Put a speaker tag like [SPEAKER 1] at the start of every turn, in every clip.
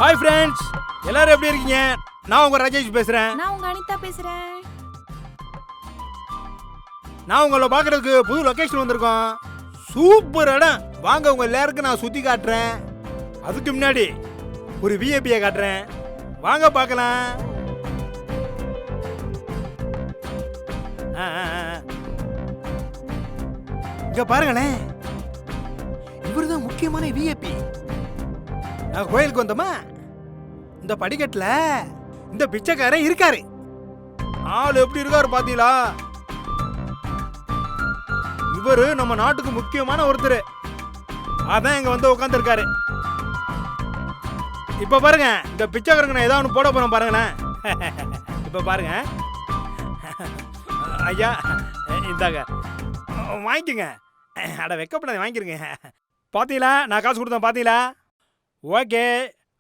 [SPEAKER 1] Hi friends, எல்லாரும் எப்படி இருக்கீங்க? நான் உங்க ராஜேஷ் பேசுறேன்.
[SPEAKER 2] நான் உங்க அனிதா பேசுறேன்.
[SPEAKER 1] நான் உங்களை பார்க்கறதுக்கு புது லொகேஷன் வந்திருக்கோம். சூப்பர் இடம். வாங்க உங்க எல்லாருக்கும் நான் சுத்தி காட்டுறேன். அதுக்கு முன்னாடி ஒரு விஐபியை காட்டுறேன். வாங்க பார்க்கலாம். இங்க பாருங்களேன், இவருதான் முக்கியமான விஐபி. நான் கோயிலுக்கு வந்தோமா, இந்த படிக்கட்டுல இந்த பிச்சைக்காரன் இருக்காரு. ஆள் எப்படி இருக்காரு பாத்தீங்களா? இவரு நம்ம நாட்டுக்கு முக்கியமான ஒருத்தர். அதான் இங்க வந்து உட்கார்ந்து இருக்காரு. இப்ப பாருங்க, இந்த பிச்சைக்காரங்க நான் ஏதாவது போட போறேன் பாருங்களேன். இப்ப பாருங்க ஐயா, இந்தாங்க வாங்கிக்கோங்க. அட வெக்கப்படாத, வாங்கிருங்க. பாத்தீங்களா, நான் காசு கொடுத்தேன் பாத்தீங்களா? ஓகே,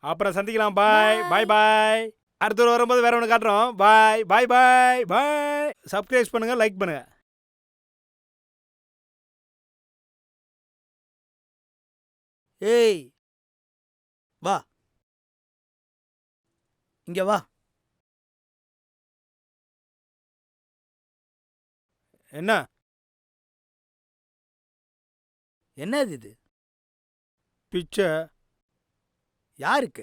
[SPEAKER 1] அப்புறம் சந்திக்கலாம். பாய் பாய் பாய். அடுத்த ஒரு வரும்போது வேற ஒன்று காட்டுறோம். பாய் பாய் பாய் பாய். சப்ஸ்கிரைப் பண்ணுங்க, லைக் பண்ணுங்க.
[SPEAKER 3] ஏய் வா, இங்க வா.
[SPEAKER 1] என்ன
[SPEAKER 3] என்னது இது?
[SPEAKER 1] பிச்சை?
[SPEAKER 3] யாருக்கு?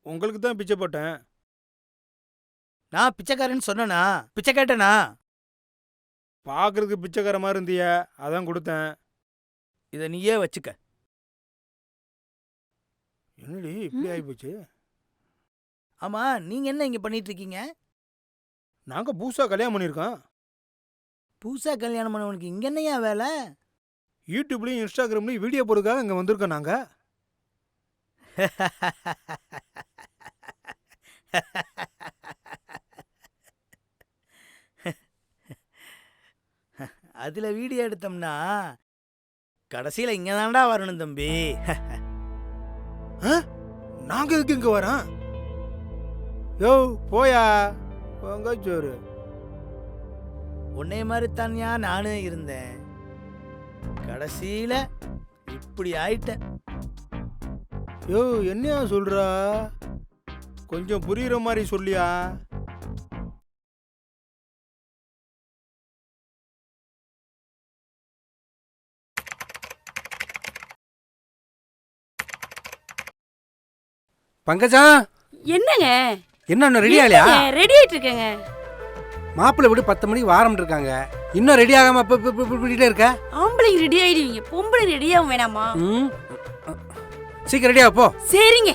[SPEAKER 1] உங்களுக்கு தான் பிச்சை போட்டேன்.
[SPEAKER 3] நான் பிச்சைக்காரன்னு சொன்னனா? பிச்சை கேட்டனா?
[SPEAKER 1] பார்க்கறதுக்கு பிச்சைக்கார மாதிரி இருந்திய, அதான் கொடுத்தேன்.
[SPEAKER 3] இதை நீயே வச்சுக்க.
[SPEAKER 1] என்னடி இப்படி ஆகிப்போச்சு?
[SPEAKER 3] ஆமா, நீங்க என்ன இங்க பண்ணிட்டு இருக்கீங்க?
[SPEAKER 1] நாங்கள் புதுசாக கல்யாணம் பண்ணியிருக்கோம்.
[SPEAKER 3] புதுசா கல்யாணம் பண்ணவனுக்கு இங்க என்னையா வேலை?
[SPEAKER 1] யூடியூப்லையும் இன்ஸ்டாகிராம்லையும் வீடியோ போடுறதுக்காக இங்கே வந்திருக்கோம் நாங்கள்.
[SPEAKER 3] அதுல வீடியோ எடுத்தோம்னா கடைசியில இங்க தான்டா வரணும் தம்பி.
[SPEAKER 1] நாங்கள் எதுக்கு இங்கே வரோம்? யோ போயா பொங்கச்சோறு.
[SPEAKER 3] உன்னை மாதிரி தான்யா நானும் இருந்தேன். கடைசியில இப்படி ஆயிட்டேன்.
[SPEAKER 1] யோ என்னையா சொல்றா? கொஞ்சம் புரியுற மாதிரி சொல்லியா?
[SPEAKER 4] பங்கஜா,
[SPEAKER 2] என்னங்க?
[SPEAKER 4] என்ன ரெடி ஆகலையா?
[SPEAKER 2] ரெடி ஆயிட்டு இருக்கேங்க.
[SPEAKER 4] மாப்பிள்ளை விட்டு 10 மணிக்கு வாரம் இருக்காங்க, இன்னும் ரெடி ஆகாம இப்படிட்டே இருக்க?
[SPEAKER 2] ஆம்பளைங்க ரெடி ஆயிடுவீங்க, பொம்பளை ரெடியாகும் வேணாமா?
[SPEAKER 4] சீக்கிரம் ரெடியா போ.
[SPEAKER 2] சரிங்க.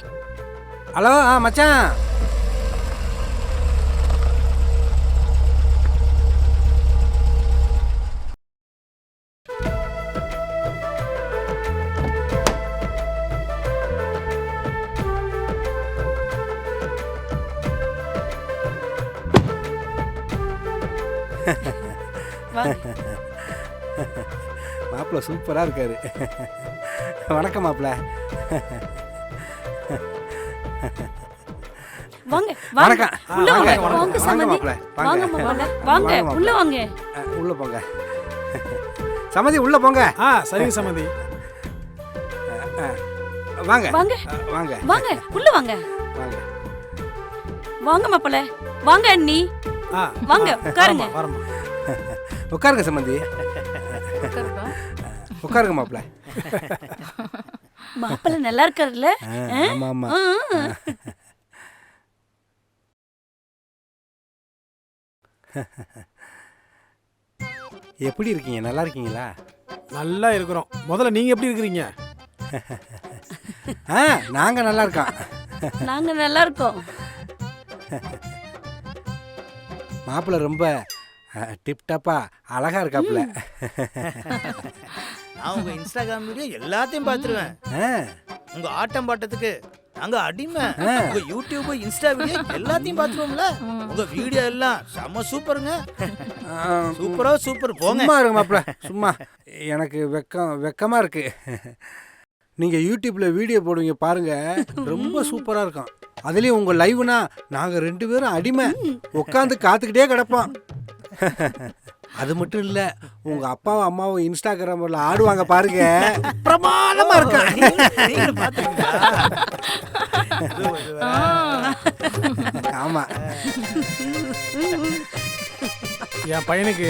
[SPEAKER 4] ஹலோ, மச்சான். மாப்பிள்ள சூப்பரா இருக்காரு. வணக்கம் மாப்பிள்ள.
[SPEAKER 2] வாங்க
[SPEAKER 4] வணக்கம்.
[SPEAKER 2] உள்ள வாங்க. வாங்க
[SPEAKER 4] வாங்க
[SPEAKER 2] சமந்தி.
[SPEAKER 4] மாப்பிள்ள,
[SPEAKER 2] வாங்க மாப்பிள்ள. வாங்க உள்ள வாங்க.
[SPEAKER 4] உள்ள போங்க சமந்தி, உள்ள போங்க.
[SPEAKER 5] சரிங்க சமந்தி.
[SPEAKER 4] வாங்க
[SPEAKER 2] வாங்க
[SPEAKER 4] வாங்க
[SPEAKER 2] வாங்க உள்ள வாங்க.
[SPEAKER 4] வாங்க
[SPEAKER 2] வாங்க மாப்பிள்ள. வாங்க அண்ணி. வாங்க உட்காருங்க.
[SPEAKER 4] உட்காருங்க சமந்தி, உட்காருங்க மாப்பிள்ள.
[SPEAKER 2] மாப்பிள்ள நல்லா இருக்காருல்ல?
[SPEAKER 4] ஆமா ஆமா. எப்படி இருக்கீங்க? நல்லா இருக்கீங்களா?
[SPEAKER 5] நல்லா இருக்கிறோம். முதல்ல நீங்க எப்படி இருக்கிறீங்க?
[SPEAKER 4] நாங்க நல்லா இருக்கோம்.
[SPEAKER 2] நாங்க நல்லா இருக்கோம்.
[SPEAKER 4] மாப்பிள்ள ரொம்ப டிப்டாப்பா அழகா இருக்காப்புல.
[SPEAKER 3] நான் உங்க இன்ஸ்டாகிராம் வீடியோ எல்லாத்தையும் பார்த்துருவேன். உங்க ஆட்டம் பாட்டத்துக்கு நாங்க அடிமை. உங்க யூடியூப், இன்ஸ்டா வீடியோ எல்லாத்தையும் பார்த்துருவோம்ல. உங்க வீடியோ எல்லாம் செம்ம சூப்பருங்க. சூப்பரா சூப்பர். போங்க.
[SPEAKER 4] சும்மா இருங்க மாப்பிள்ள, சும்மா. எனக்கு வெக்கமா இருக்கு. நீங்க யூடியூப்ல வீடியோ போடுவீங்க பாருங்க, ரொம்ப சூப்பரா இருக்கும். அதுலயும் உங்க லைவ்னா நாங்க 2 பேரும் அடிமை, உட்காந்து காத்துக்கிட்டே கிடப்போம். அது மட்டும் இல்ல, உங்க அப்பாவும் அம்மாவும் இன்ஸ்டாகிராம்ல ஆடுவாங்க பாருங்க, பிரமாதமா இருக்கும். ஆமா.
[SPEAKER 5] என் பையனுக்கு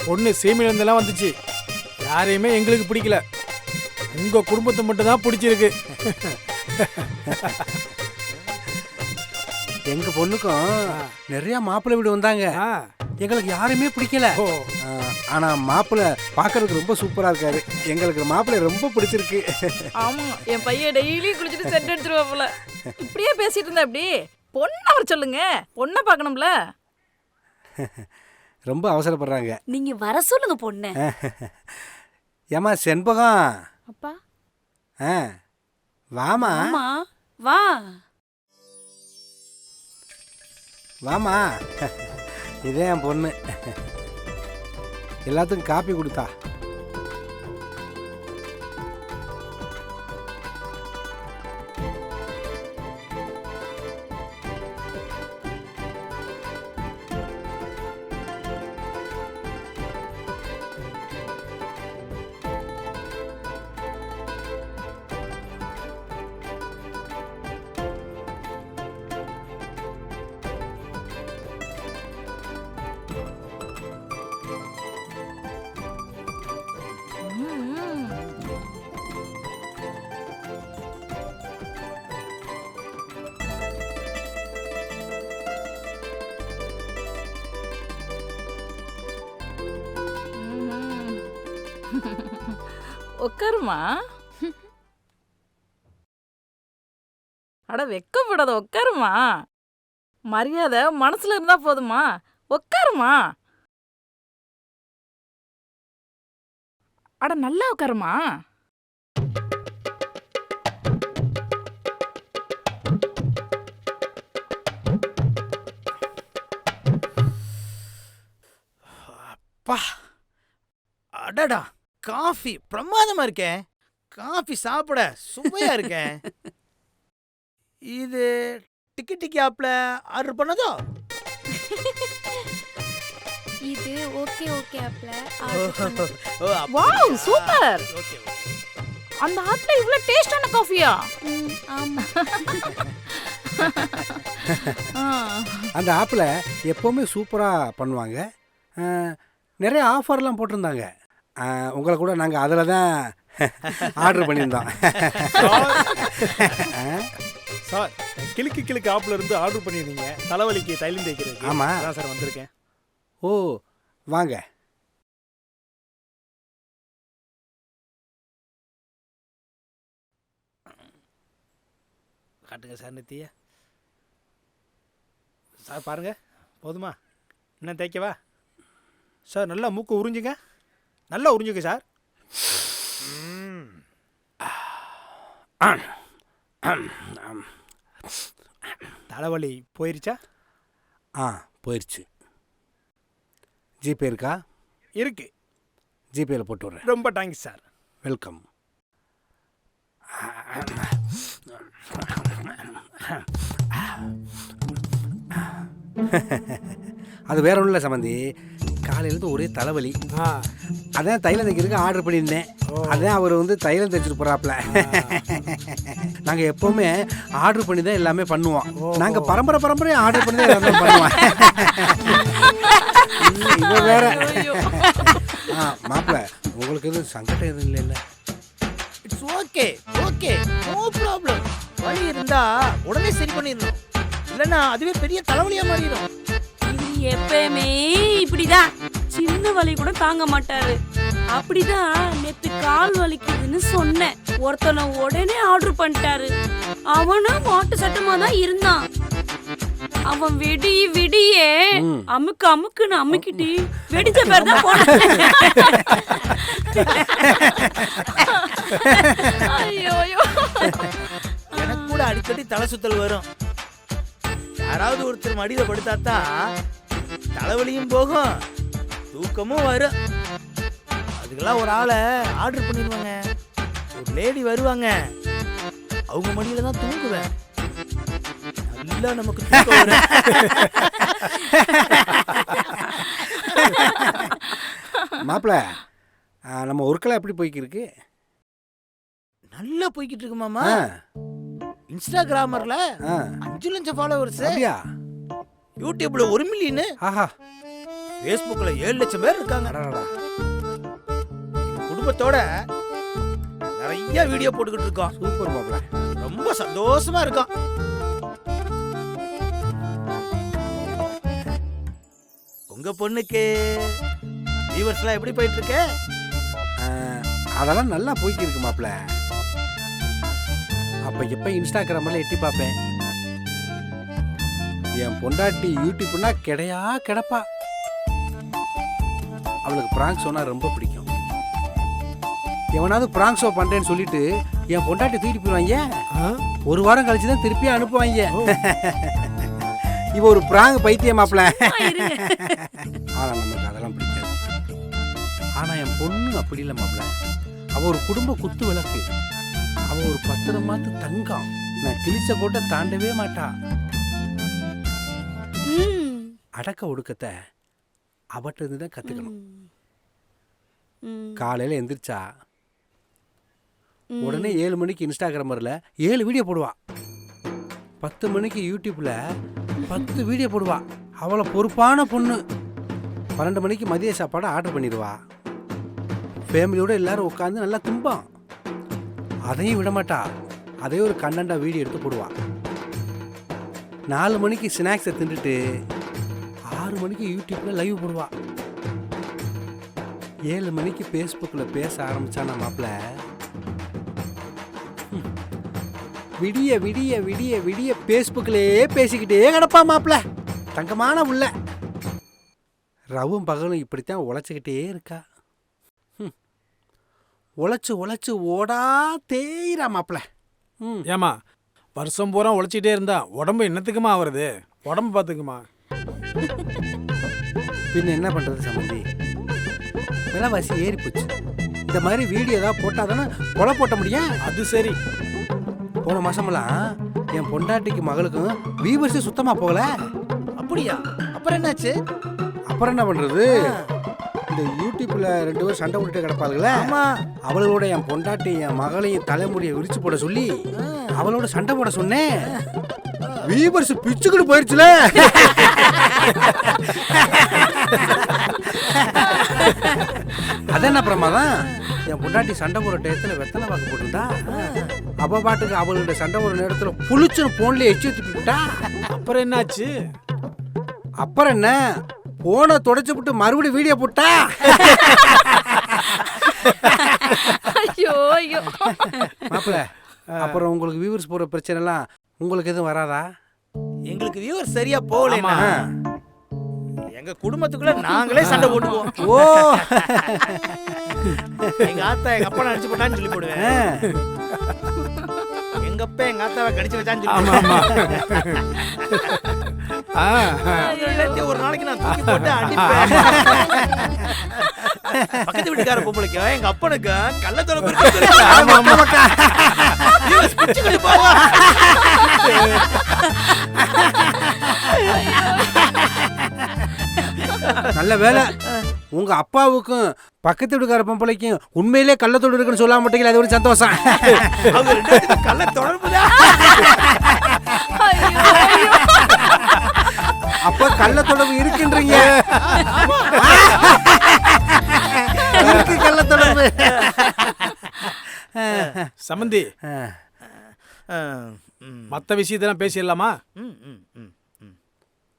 [SPEAKER 5] பொண்ணு சீமையில இருந்தெல்லாம் வந்துச்சு, யாரையுமே எங்களுக்கு பிடிக்கல, உங்க குடும்பத்தை மட்டும் தான் பிடிச்சிருக்கு.
[SPEAKER 4] எங்க பொண்ணுக்கும் நிறைய மாப்பிள்ளை வீடு வந்தாங்க,
[SPEAKER 5] ஆ,
[SPEAKER 4] எங்களுக்கு யாருமே பிடிக்கல.
[SPEAKER 5] ஓ,
[SPEAKER 4] ஆனா மாப்பிள்ளை பார்க்கறதுக்கு ரொம்ப சூப்பரா இருக்காரு, எங்களுக்கு மாப்பிள்ளை ரொம்ப பிடிச்சிருக்கு.
[SPEAKER 6] ஆமா, என் பையன் டெய்லி குளிச்சுட்டு செட் எடுத்துருவாப்புல. இப்படியே பேசிட்டு இருந்தா எப்படி? பொண்ணை வர சொல்லுங்க, பொண்ணை பார்க்கணும்ல.
[SPEAKER 4] ரொம்ப அவசரப்படுறாங்க.
[SPEAKER 2] நீங்க வர சொல்லுங்க பொண்ணு.
[SPEAKER 4] ஏமா செண்பகம்,
[SPEAKER 2] அப்பா
[SPEAKER 4] ஆ, வாமா
[SPEAKER 2] ஆமா வா.
[SPEAKER 4] வாமா, இதே என் பொண்ணு, எல்லாத்துக்கும் காப்பி கொடுத்தா.
[SPEAKER 6] உட்காருமா. அட வெக்கப்படாத, உட்காருமா. மரியாதை மனசுல இருந்தா போதுமா, உட்காருமா. அட நல்லா உட்காருமா.
[SPEAKER 3] அப்பா, அடடா, காஃபி பிரமாதமா இருக்கே. காஃபி சாப்பிட சுவையா இருக்கே. இது டிக்கி டிக்கி ஆப்ல ஆர்டர் பண்ணதோ?
[SPEAKER 7] இது ஓகே ஓகே ஆப்ல
[SPEAKER 3] ஓ, அப்படியா?
[SPEAKER 6] Wow, super.
[SPEAKER 3] Okay, okay.
[SPEAKER 6] அந்த ஆப்ல இவ்ளோ டேஸ்டான காஃபியா?
[SPEAKER 7] ஆமா.
[SPEAKER 4] அந்த ஆப்பில் எப்போவுமே சூப்பராக பண்ணுவாங்க. நிறைய ஆஃபர்லாம் போட்டிருந்தாங்க. உங்களை கூட நாங்கள் அதில் தான் ஆர்டர் பண்ணியிருந்தோம்.
[SPEAKER 1] சார், கிளுக்கு கிளுக்கு ஆப்ல இருந்து ஆர்டர் பண்ணியிருந்தீங்க, தலைவலிக்கு தைலம் தேய்க்கிறது.
[SPEAKER 4] ஆமா.
[SPEAKER 1] அதான் சார் வந்திருக்கேன்.
[SPEAKER 4] ஓ, வாங்க.
[SPEAKER 1] காட்டுங்க சார் நெத்திய. சார் பாருங்க, போதுமா? இன்னும் தேய்க்கவா? சார் நல்லா மூக்கு உறிஞ்சுங்க, நல்லா உறிஞ்சுங்க சார். தலைவலி போயிருச்சா?
[SPEAKER 4] போயிடுச்சு. ஜிபே இருக்கா?
[SPEAKER 1] இருக்கு.
[SPEAKER 4] ஜிபேயில் போட்டு விட்றேன்.
[SPEAKER 1] ரொம்ப தேங்க்ஸ் சார்.
[SPEAKER 4] வெல்கம். அது வேற ஒன்றும் இல்லை சம்பந்தி, காலையிலேருந்து ஒரே தலைவலி,
[SPEAKER 5] ஆ,
[SPEAKER 4] அதான் தைலம் தைக்கிறதுக்கு ஆர்டர் பண்ணியிருந்தேன். அதான் அவர் வந்து தைலம் தைச்சிட்டு போகிறாப்புல. நாங்கள் எப்போவுமே ஆர்டர் பண்ணி தான் எல்லாமே பண்ணுவோம். நாங்கள் பரம்பரையாக ஆர்டர் பண்ணி தான் எல்லாமே பண்ணுவோம். இது வேற. மாப்பிள்ள, உங்களுக்கு எதுவும் சங்கடம் எதுவும் இல்லைல்ல?
[SPEAKER 3] It's okay, okay, no problem. வலி இருந்தா உடனே சரி பண்ணிடணும், இல்லைன்னா அதுவே பெரிய தலைவலியா மாறிடும்.
[SPEAKER 2] இது எப்பயுமே இப்படிதான், சின்ன வலி கூட தாங்க மாட்டாரு. அப்படிதான் நேத்து கால் வலிக்குதுன்னு சொன்னேன், ஒருத்தனை உடனே ஆர்டர் பண்ணிட்டாரு. அவனும் மாட்டு சட்டமா தான் இருந்தான். அவன் விடியே அமுக்கு அமுக்குன்னு அமுக்கிட்டு வெடிச்ச பேர் தான் போனான்.
[SPEAKER 6] ஐயோ ஐயோ,
[SPEAKER 3] எனக்கு கூட அடிக்கடி தலை சுத்தல் வரும். யாராவது ஒருத்தர் மடியில படுத்தாதான் தலைவலியும் போகும், தூக்கமும் வரும். அதுக்கெல்லாம் ஒரு ஆளை ஆர்டர் பண்ணிடுவாங்க. ஒரு லேடி வருவாங்க, அவங்க மடியில தான் தூங்குவேன். நல்லா நமக்கு தூக்கம் வரும்.
[SPEAKER 4] மாப்பிள்ள, நம்ம ஒர்க்கெல்லாம் எப்படி போய்க்கிருக்கு?
[SPEAKER 3] நல்லா போய்கிட்டு இருக்கு மாமா. இன்ஸ்டாகிராமர்ல
[SPEAKER 4] ஆ
[SPEAKER 3] 5 லட்சம் ஃபாலோவர்ஸ்,
[SPEAKER 4] அப்படியா?
[SPEAKER 3] யூடியூப்ல 1 மில்லியன்,
[SPEAKER 4] ஆஹா,
[SPEAKER 3] Facebookல 7 லட்சம் பேர் இருக்காங்க.
[SPEAKER 4] அடடடா.
[SPEAKER 3] குடும்பத்தோட நிறைய வீடியோ போட்டுக்கிட்டு இருக்கோம்.
[SPEAKER 4] சூப்பர் மாப்ள.
[SPEAKER 3] ரொம்ப சந்தோஷமா இருக்கோம். உங்க பொண்ணுக்கு வியூவர்ஸ்லாம் எப்படி போயிட்டு இருக்கு?
[SPEAKER 4] அதெல்லாம் நல்லா போய்க்கு இருக்கு மாப்ள. அப்ப எப்ப இன்ஸ்டாகிராம்ல எட்டி பார்ப்பேன். என் பொண்டாட்டி யூடியூப்னா கிடையா கிடப்பா. அவளுக்கு பிராங்க் சொன்னா ரொம்ப பிடிக்கும். எவனாவது பிராங்க் ஷோ பண்றேன்னு சொல்லிட்டு என் பொண்டாட்டி தூக்கிட்டு போயிடுவாங்க. ஒரு வாரம் கழிச்சு தான் திருப்பி அனுப்புவாங்க. இவ ஒரு பிராங்க் பைத்தியம் மாப்ள. ஆனா நமக்கு அதெல்லாம் பிடிக்காது. ஆனா என் பொண்ணு அப்படி இல்லை மாப்ள. அவ ஒரு குடும்ப குத்து விளக்கு. அவ ஒரு பத்திரமாத்து தங்கம். நான் கிழிச்ச கோட்டை தாண்டவே மாட்டா. அடக்க ஒடுக்கத்தை அவட்ட இருந்து தான் கத்துக்கணும். காலையில எந்திரிச்சா உடனே 7 மணிக்கு இன்ஸ்டாகிராமர்ல 7 வீடியோ போடுவா. 10 மணிக்கு யூடியூப்ல 10 வீடியோ போடுவா. அவளை பொறுப்பான பொண்ணு. 12 மணிக்கு மதிய சாப்பாடு ஆர்டர் பண்ணிடுவா. ஃபேமிலியோட எல்லாரும் உட்காந்து நல்லா தும்பான். அதையும் விட மாட்டா. அதே ஒரு கண்டென்ட்டா வீடியோ எடுத்து போடுவா. 4 மணிக்கு ஸ்நாக்ஸை தின்னுட்டு 6 மணிக்கு யூடியூப்ல லைவ் போடுவா. 7 மணிக்கு ஃபேஸ்புக்கில் பேச ஆரம்பிச்சான மாப்பிள்ள விடிய விடிய விடிய விடிய ஃபேஸ்புக்கிலேயே பேசிக்கிட்டே கிடப்பா மாப்பிள்ள. தங்கமான உள்ள ரவும் பகலும் இப்படித்தான் உழைச்சிக்கிட்டே இருக்கா. உழைச்சு உழைச்சு ஓடா தேயிரா மாப்பிள்ள.
[SPEAKER 5] ஏமா வருஷம் பூரா உழைச்சிட்டே இருந்தா உடம்பு என்னத்துக்குமா ஆகுறது? உடம்பு பார்த்துக்குமா.
[SPEAKER 4] பின்ன என்ன பண்றது சம்பந்தி? விலைவாசி ஏறி போச்சு. இந்த மாதிரி வீடியோ ஏதாவது போட்டா தானே கொலை போட்ட முடியும்.
[SPEAKER 5] அது சரி.
[SPEAKER 4] போன மாசமெல்லாம் என் பொண்டாட்டிக்கு மகளுக்கும் வியூவர்ஸே சுத்தமா போகல.
[SPEAKER 3] அப்படியா? அப்புறம் என்னாச்சு?
[SPEAKER 4] அப்புறம் என்ன பண்றது? இந்த யூடியூப்ல 2 பேரும் சண்டை போட்டுட்டு கிடப்பாளுங்களே.
[SPEAKER 3] ஆமா.
[SPEAKER 4] அவளோட என் பொண்டாட்டி என் மகளையும் தலைமுடியை விரிச்சு போட சொல்லி அவளோட சண்டை போட சொன்னேன். வியூவர்ஸ் பிச்சுக்கிட்டு போயிடுச்சுல. அதென்ன பிரமாதம்? என் பொண்டாட்டி சண்டை போடுற டயத்துல வெத்தலை பாக்கு போட்டுட்டா. அவ பாட்டுக்கு அவளோட சண்டை போடுற நேரத்துல புளிச்சுன்னு போன்ல எச்சு வச்சுட்டா.
[SPEAKER 5] அப்புறம் என்னாச்சு?
[SPEAKER 4] அப்புறம் என்ன, போனை தொடச்சு விட்டு மறுபடியும் வீடியோ போட்டா.
[SPEAKER 6] ஐயோ ஐயோ.
[SPEAKER 4] மாப்பிள்ள, அப்புறம் உங்களுக்கு வியூவர்ஸ் போற பிரச்சனை எல்லாம் உங்களுக்கு எதுவும் வராதா?
[SPEAKER 3] எங்களுக்கு வியூவர் சரியா போகலைன்னா எங்க குடும்பத்துக்குள்ள நாங்களே சண்டை போட்டுக்குவோம்.
[SPEAKER 4] ஓ,
[SPEAKER 3] எங்க ஆத்தா எங்க அப்பா அடிச்சு போட்டான்னு சொல்லி போடுவேன். எங்க அப்பா எங்க ஆத்தாவை கடிச்சு வச்சான்னு சொல்லி ஒரு நாளைக்கு நான் தூக்கி போட்டு அடிப்பேன். பக்கத்து வீட்டுக்கார பொம்பளைக்கு எங்க அப்பனுக்கு கள்ள தொடர்பு
[SPEAKER 4] நல்ல வேலை. உங்க அப்பாவுக்கும் பக்கத்து வீட்டுக்கார பொம்பளைக்கும் உண்மையிலே கள்ளத்தோடு இருக்குன்னு சொல்லாம மாட்டீங்களா? அது ஒரு சந்தோஷம்.
[SPEAKER 3] கள்ள தொடர்புதான்.
[SPEAKER 4] அப்ப கள்ள தொடர்பு இருக்குன்றீங்க. இருக்கு கள்ள தொடர்பு.
[SPEAKER 5] சம்பந்தி, மற்ற விஷயத்தெல்லாம் பேசிடலாமா?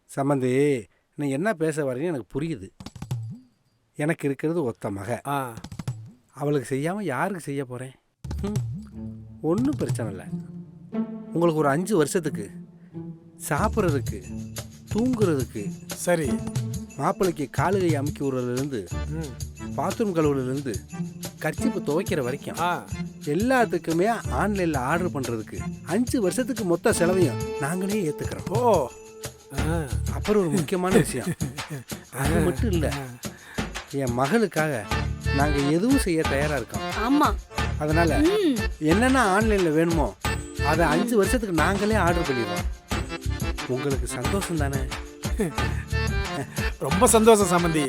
[SPEAKER 4] சம்பந்தி, நீ என்ன பேச வரீங்க எனக்கு புரியுது. எனக்கு இருக்கிறது ஒத்த மக. அவளுக்கு செய்யாமல் யாருக்கு செய்ய போகிறேன்? ஒன்றும் பிரச்சனை இல்லை. உங்களுக்கு ஒரு 5 வருஷத்துக்கு சாப்பிட்றதுக்கு தூங்குறதுக்கு
[SPEAKER 5] சரி,
[SPEAKER 4] மாப்பிள்ளைக்கு காலுகை அமுக்கி விடுறதுலேருந்து பாத்ரூம் கழுவுறதுலேருந்து கர்ச்சிப்பு துவைக்கிற வரைக்கும் எல்லாத்துக்குமே ஆன்லைனில் ஆர்டர் பண்ணுறதுக்கு 5 வருஷத்துக்கு மொத்த செலவையும் நாங்களே ஏற்றுக்கிறோம்.
[SPEAKER 5] ஓ,
[SPEAKER 4] அப்புறம் ஒரு முக்கியமான விஷயம், அது மட்டும் இல்லை, என் மகளுக்காக நாங்கள் எதுவும் செய்ய தயாராக இருக்கோம்.
[SPEAKER 2] ஆமாம்.
[SPEAKER 4] அதனால் என்னென்ன ஆன்லைனில் வேணுமோ அதை 5 வருஷத்துக்கு நாங்களே ஆர்டர் பண்ணிடுறோம். உங்களுக்கு சந்தோஷம் தானே?
[SPEAKER 5] ரொம்ப சந்தோஷம் சம்பந்தி.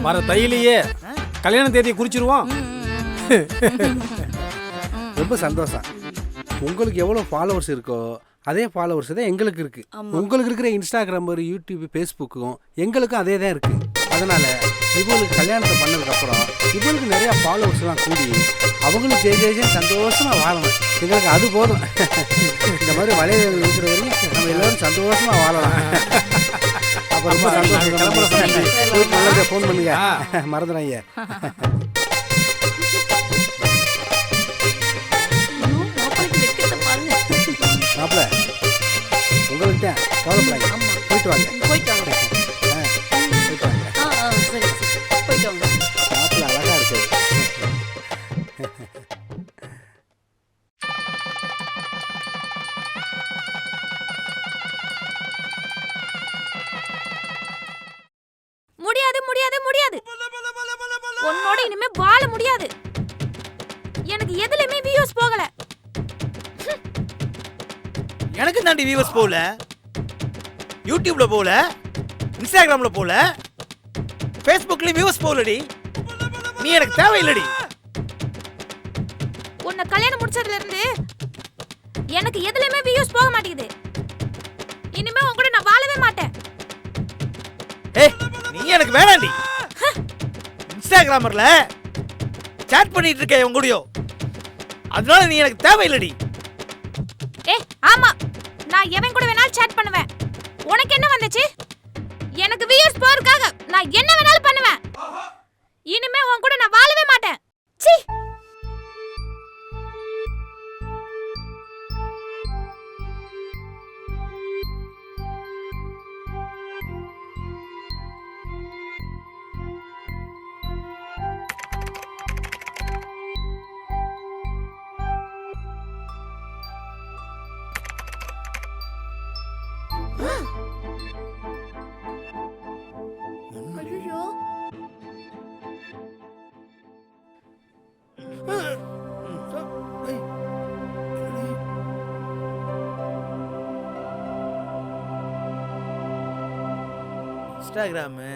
[SPEAKER 5] வர தையிலேயே கல்யாண தேதியை குறிச்சிருவோம்.
[SPEAKER 4] ரொம்ப சந்தோஷம். உங்களுக்கு எவ்வளோ ஃபாலோவர்ஸ் இருக்கோ அதே ஃபாலோவர்ஸ் தான் எங்களுக்கு இருக்குது.
[SPEAKER 2] ஆமா.
[SPEAKER 4] உங்களுக்கு இருக்கிற இன்ஸ்டாகிராம், யூடியூப், ஃபேஸ்புக்கும் எங்களுக்கும் அதே தான் இருக்குது. அதனால் இவங்களுக்கு கல்யாணத்தை பண்ணதுக்கப்புறம் இவங்களுக்கு நிறையா ஃபாலோவர்ஸ்லாம் கூடி அவங்களும் ஜெயஜெயன் சந்தோஷமாக வாழணும். எங்களுக்கு அது போதும். இந்த மாதிரி வலைதளங்கள் இருக்கிற வரையும் நம்ம எல்லோரும் சந்தோஷமாக வாழலாம். அப்போ ரொம்ப சந்தோஷம். நல்லபடியாக ஃபோன் பண்ணுங்க, மறந்துடாங்க.
[SPEAKER 2] மாப்பிளைக்கு வெக்கத்தை பாருங்க.
[SPEAKER 4] மாப்பிள்ள உங்களுக்கு தான் கவலைப்படாங்க. போயிட்டு வாங்க.
[SPEAKER 2] போயிட்டு வாங்க.
[SPEAKER 4] போயிட்டு வாங்க.
[SPEAKER 2] சரி போயிட்டு வாங்க.
[SPEAKER 4] மாப்பிள்ள அழகா இருக்கு.
[SPEAKER 7] முடியாது முடியாது முடியாது. உன்னோட இனிமே வாழ முடியாது. எனக்கு எதுலயுமே வியூஸ் போகல.
[SPEAKER 3] எனக்கு தாண்டி வியூவர்ஸ் போகல, யூடியூப்ல போகல, இன்ஸ்டாகிராம்ல போகல, ஃபேஸ்புக்லயும் வியூவர்ஸ் போகலடி. நீ எனக்கு தேவையில்லடி.
[SPEAKER 7] உன்னை கல்யாணம் முடிச்சதுல இருந்து எனக்கு எதுலயுமே வியூஸ் போக மாட்டேங்குது. இனிமே உன் கூட நான் வாழவே மாட்டேன்.
[SPEAKER 3] ஏய், நீ எனக்கு வேணாண்டி. இன்ஸ்டாகிராமர்ல சாட் பண்ணிட்டு இருக்க உன் கூடயோ, அதனால நீ எனக்கு தேவையில்லடி.
[SPEAKER 7] ஆமா, நான் எவன் கூட வேணாலும் சாட் பண்ணுவேன். உனக்கு என்ன வந்துச்சு? எனக்கு வியூஸ் போறதுக்காக நான் என்ன வேணாலும் பண்ணுவேன். இனிமே உன் கூட நான் வாழவே மாட்டேன். சீ.
[SPEAKER 3] இன்ஸ்டாகிராமு,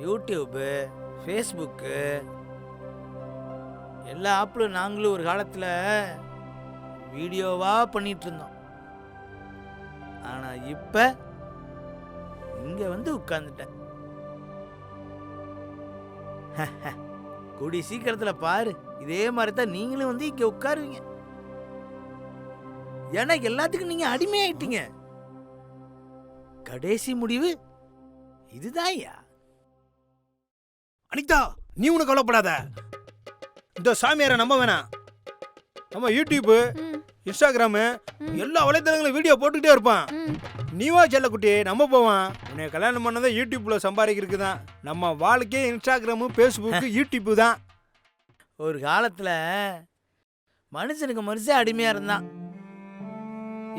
[SPEAKER 3] யூடியூப்பு, ஃபேஸ்புக்கு எல்லா ஆப்லும் நாங்களும் ஒரு காலத்தில் வீடியோவாக பண்ணிட்டு இருந்தோம். ஆனால் இப்போ இங்கே வந்து உட்கார்ந்துட்டேன். கூடி சீக்கிரத்தில் பாரு, இதே மாதிரி தான் நீங்களும் வந்து இங்கே உட்காருவீங்க. ஏன்னா எல்லாத்துக்கும் நீங்கள் அடிமையாயிட்டீங்க. கடைசி முடிவு இதுதான்.
[SPEAKER 1] அனிதா, நீ உனக்கு கவலைப்படாத. இந்த சாமியாரை நம்ப வேணாம். நம்ம யூடியூப்பு, இன்ஸ்டாகிராமு எல்லா வலைத்தளங்களும் வீடியோ போட்டுக்கிட்டே இருப்பான். நீவா செல்லக்குட்டி நம்ப போவான். உன்னை கல்யாணம் பண்ணதை யூடியூப்ல சம்பாதிக்கிறதுக்கு தான். நம்ம வாழ்க்கை இன்ஸ்டாகிராமு, ஃபேஸ்புக்கு, யூடியூப்பு தான்.
[SPEAKER 3] ஒரு காலத்தில் மனுஷனுக்கு மனுஷன் அடிமையாக இருந்தான்.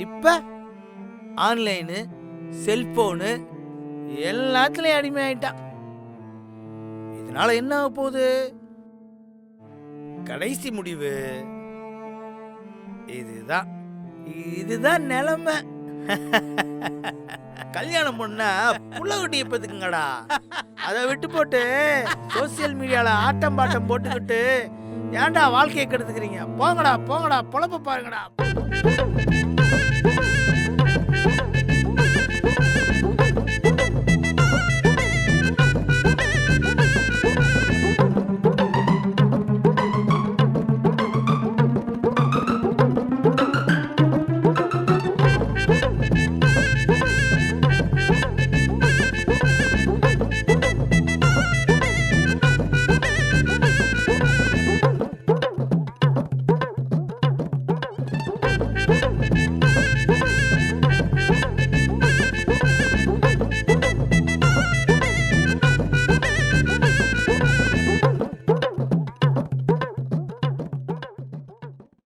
[SPEAKER 3] இப்போ ஆன்லைனு, செல்போனு எல்லாத்துலயும் அடிமையாயிட்டான். இதனால என்ன ஆக போகுது? கடைசி முடிவு இதுதான். இதுதான் நிலைமை. கல்யாணம் பண்ணா புள்ளகுட்டியை பத்துக்குங்கடா. அதை விட்டு போட்டு சோசியல் மீடியால ஆட்டம் பாட்டம் போட்டுக்கிட்டு ஏன்டா வாழ்க்கையை கெடுத்துக்கிறீங்க? போங்கடா போங்கடா, பொழப்ப பாருங்கடா.